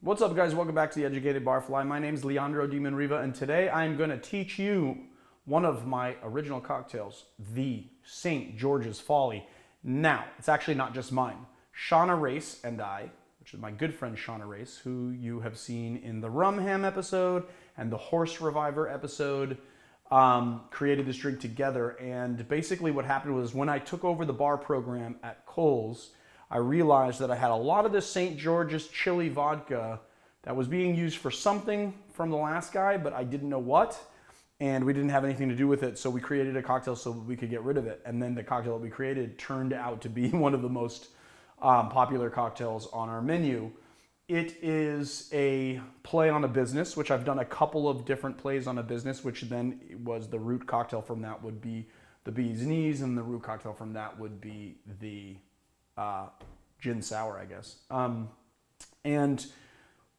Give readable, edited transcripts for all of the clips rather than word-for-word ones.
What's up, guys? Welcome back to the Educated Barfly. My name's Leandro Di Manriva, and today I'm going to teach you one of my original cocktails, the St. George's Folly. Now, it's actually not just mine. Shana Race and I, which is my good friend Shana Race, who you have seen in the Rum Ham episode and the Horse Reviver episode, created this drink together. And basically what happened was when I took over the bar program at Kohl's, I realized that I had a lot of this St. George's Chili Vodka that was being used for something from the last guy, but I didn't know what, and we didn't have anything to do with it, so we created a cocktail so we could get rid of it. And then the cocktail that we created turned out to be one of the most popular cocktails on our menu. It is a play on a business, which I've done a couple of different plays on a business, which then was the root cocktail from that would be the bee's knees, and the root cocktail from that would be the gin sour, I guess. And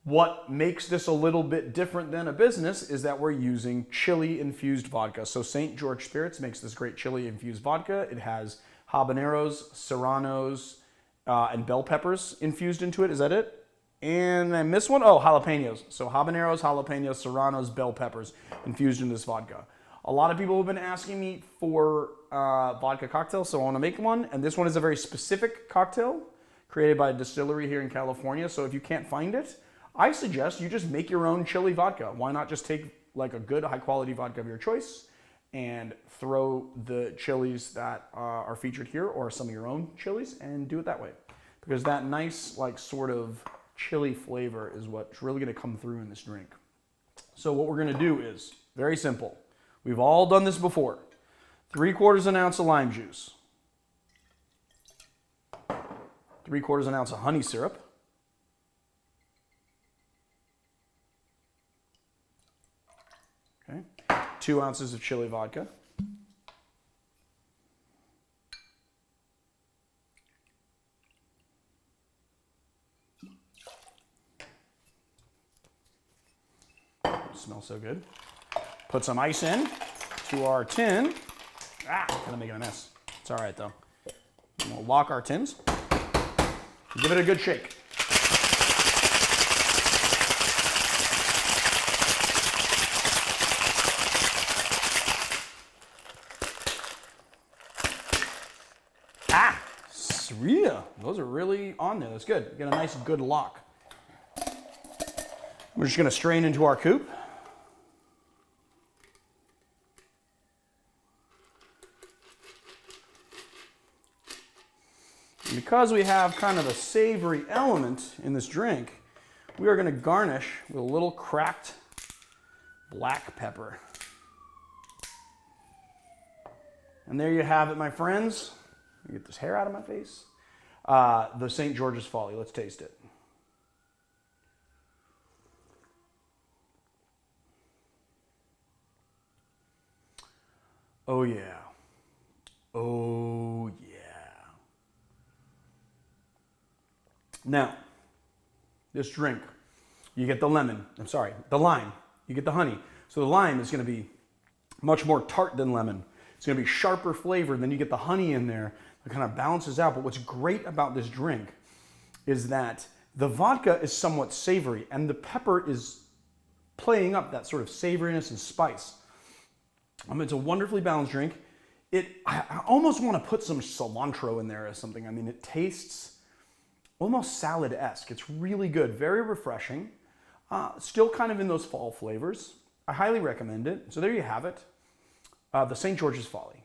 what makes this a little bit different than a business is that we're using chili infused vodka. So St. George Spirits makes this great chili infused vodka. It has habaneros, serranos, and bell peppers infused into it. Is that it? And I missed one? Oh, jalapenos. So habaneros, jalapenos, serranos, bell peppers infused in this vodka. A lot of people have been asking me for vodka cocktails, so I want to make one. And this one is a very specific cocktail created by a distillery here in California. So if you can't find it, I suggest you just make your own chili vodka. Why not just take like a good high quality vodka of your choice and throw the chilies that are featured here or some of your own chilies and do it that way. Because that nice like sort of chili flavor is what's really going to come through in this drink. So what we're going to do is very simple. We've all done this before. 3/4 an ounce of lime juice. 3/4 an ounce of honey syrup. Okay. 2 ounces of chili vodka. Smells so good. Put some ice in to our tin. Kind of making a mess. It's all right though. And we'll lock our tins. Give it a good shake. Yeah, those are really on there. That's good. Get a nice good lock. We're just going to strain into our coupe. And because we have kind of a savory element in this drink, we are going to garnish with a little cracked black pepper. And there you have it, my friends. Let me get this hair out of my face. The St. George's Folly. Let's taste it. Oh yeah. Oh yeah. Now, this drink, you get the lemon. I'm sorry, the lime. You get the honey. So the lime is going to be much more tart than lemon. It's going to be sharper flavor. Then you get the honey in there. It kind of balances out. But what's great about this drink is that the vodka is somewhat savory and the pepper is playing up that sort of savoriness and spice. It's a wonderfully balanced drink. I almost want to put some cilantro in there or something. I mean, it tastes almost salad-esque. It's really good, very refreshing. Still kind of in those fall flavors. I highly recommend it. So there you have it. The St. George's Folly.